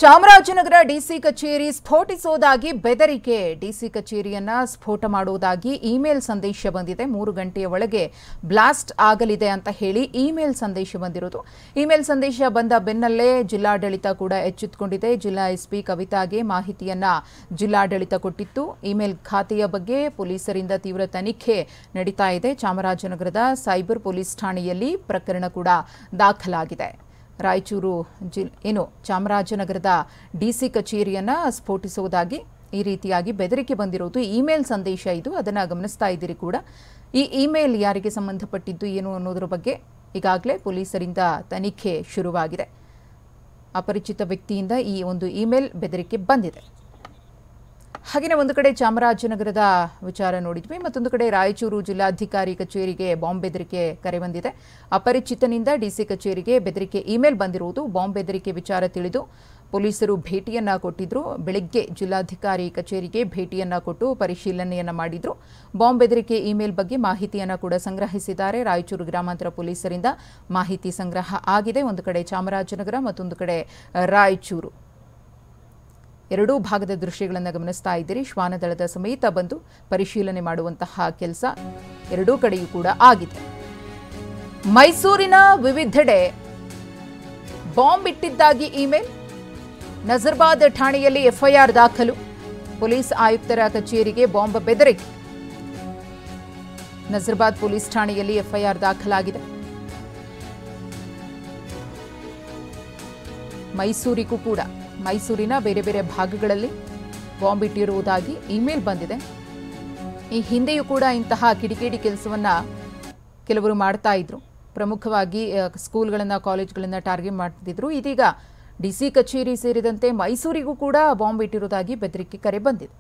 Chamarajanagar DC ಕಚೇರಿ ಸ್ಫೋಟಿಸುವುದಾಗಿ ಬೆದರಿಕೆ. DC ಕಚೇರಿಯನ್ನ ಸ್ಫೋಟ ಮಾಡುವುದಾಗಿ ಇಮೇಲ್ ಸಂದೇಶ ಬಂದಿದೆ. 3 ಗಂಟೆಯ ಒಳಗೆ ಬ್ಲಾಸ್ಟ್ ಆಗಲಿದೆ ಅಂತ ಹೇಳಿ ಇಮೇಲ್ ಸಂದೇಶ ಬಂದಿರೋದು. ಇಮೇಲ್ ಸಂದೇಶ ಬಂದ ಬೆನ್ನಲ್ಲೇ ಜಿಲ್ಲಾಡಳಿತ ಕೂಡ ಎಚ್ಚೆತ್ತುಕೊಂಡಿದೆ. ಜಿಲ್ಲಾ ಎಸ್ಪಿ ಕವಿತಾಗೆ ಮಾಹಿತಿಯನ್ನ ಜಿಲ್ಲಾಡಳಿತ ಕೊಟ್ಟಿತ್ತು. ಇಮೇಲ್ ಖಾತೆಯ ಬಗ್ಗೆ ಪೊಲೀಸರಿಂದ ತೀವ್ರ ತನಿಖೆ ನಡೀತಾ ಇದೆ. ಚಾಮರಾಜನಗರದ ಸೈಬರ್ ಪೊಲೀಸ್ ಠಾಣೆಯಲ್ಲಿ ಪ್ರಕರಣ ಕೂಡ ದಾಖಲಾಗಿದೆ. ರಾಯಚೂರು ಚಾಮರಾಜನಗರದ ಡಿಸಿ ಕಚೇರಿಯನ್ನ ಸ್ಫೋಟಿಸುವುದಾಗಿ ಈ ರೀತಿಯಾಗಿ ಬೆದರಿಕೆ ಬಂದಿರೋದು ಇಮೇಲ್ ಸಂದೇಶ ಇದು. ಅದನ್ನು ಗಮನಿಸ್ತಾ ಇದ್ದೀರಿ ಕೂಡ. ಈ ಇಮೇಲ್ ಯಾರಿಗೆ ಸಂಬಂಧಪಟ್ಟಿದ್ದು ಏನು ಅನ್ನೋದರ ಬಗ್ಗೆ ಈಗಾಗಲೇ ಪೊಲೀಸರಿಂದ ತನಿಖೆ ಶುರುವಾಗಿದೆ. ಅಪರಿಚಿತ ವ್ಯಕ್ತಿಯಿಂದ ಈ ಒಂದು ಇಮೇಲ್ ಬೆದರಿಕೆ ಬಂದಿದೆ. ಹಾಗೆಯೇ ಒಂದು ಕಡೆ ಚಾಮರಾಜನಗರದ ವಿಚಾರ ನೋಡಿದ್ವಿ, ಮತ್ತೊಂದು ಕಡೆ ರಾಯಚೂರು ಜಿಲ್ಲಾಧಿಕಾರಿ ಕಚೇರಿಗೆ ಬಾಂಬ್ ಬೆದರಿಕೆ ಕರೆ ಬಂದಿದೆ. ಅಪರಿಚಿತನಿಂದ ಡಿಸಿ ಕಚೇರಿಗೆ ಬೆದರಿಕೆ ಇಮೇಲ್ ಬಂದಿರುವುದು. ಬಾಂಬ್ ಬೆದರಿಕೆ ವಿಚಾರ ತಿಳಿದು ಪೊಲೀಸರು ಭೇಟಿಯನ್ನ ಕೊಟ್ಟಿದ್ರು. ಬೆಳಗ್ಗೆ ಜಿಲ್ಲಾಧಿಕಾರಿ ಕಚೇರಿಗೆ ಭೇಟಿಯನ್ನ ಕೊಟ್ಟು ಪರಿಶೀಲನೆಯನ್ನ ಮಾಡಿದ್ರು. ಬಾಂಬ್ ಬೆದರಿಕೆ ಇಮೇಲ್ ಬಗ್ಗೆ ಮಾಹಿತಿಯನ್ನ ಕೂಡ ಸಂಗ್ರಹಿಸಿದ್ದಾರೆ. ರಾಯಚೂರು ಗ್ರಾಮಾಂತರ ಪೊಲೀಸರಿಂದ ಮಾಹಿತಿ ಸಂಗ್ರಹ ಆಗಿದೆ. ಒಂದು ಕಡೆ ಚಾಮರಾಜನಗರ, ಮತ್ತೊಂದು ಕಡೆ ರಾಯಚೂರು. ಎರಡೂ ಭಾಗದ ದೃಶ್ಯಗಳನ್ನು ಗಮನಿಸ್ತಾ ಇದ್ದೀರಿ. ಶ್ವಾನದಳದ ಸಮೇತ ಬಂದು ಪರಿಶೀಲನೆ ಮಾಡುವಂತಹ ಕೆಲಸ ಎರಡೂ ಕಡೆಯೂ ಕೂಡ ಆಗಿದೆ. ಮೈಸೂರಿನ ವಿವಿಧೆಡೆ ಬಾಂಬ್ ಇಟ್ಟಿದ್ದಾಗಿ ಇಮೇಲ್. ನಜರ್ಬಾದ್ ಠಾಣೆಯಲ್ಲಿ ಎಫ್ಐಆರ್ ದಾಖಲು. ಪೊಲೀಸ್ ಆಯುಕ್ತರ ಕಚೇರಿಗೆ ಬಾಂಬ್ ಬೆದರಿಕೆ. ನಜರ್ಬಾದ್ ಪೊಲೀಸ್ ಠಾಣೆಯಲ್ಲಿ ಎಫ್ಐಆರ್ ದಾಖಲಾಗಿದೆ. ಮೈಸೂರಿಗೂ ಕೂಡ ಮೈಸೂರಿನ ಬೇರೆ ಬೇರೆ ಭಾಗಗಳಲ್ಲಿ ಬಾಂಬ್ ಇಟ್ಟಿರುವುದಾಗಿ ಇಮೇಲ್ ಬಂದಿದೆ. ಈ ಹಿಂದೆಯೂ ಕೂಡ ಇಂತಹ ಕಿಡಿಕೇಡಿ ಕೆಲಸವನ್ನ ಕೆಲವರು ಮಾಡ್ತಾ ಇದ್ರು. ಪ್ರಮುಖವಾಗಿ ಸ್ಕೂಲ್ಗಳನ್ನು, ಕಾಲೇಜ್ಗಳನ್ನು ಟಾರ್ಗೆಟ್ ಮಾಡ್ತಿದ್ರು. ಇದೀಗ ಡಿಸಿ ಕಚೇರಿ ಸೇರಿದಂತೆ ಮೈಸೂರಿಗೂ ಕೂಡ ಬಾಂಬ್ ಇಟ್ಟಿರುವುದಾಗಿ ಬೆದರಿಕೆ ಕರೆ ಬಂದಿದೆ.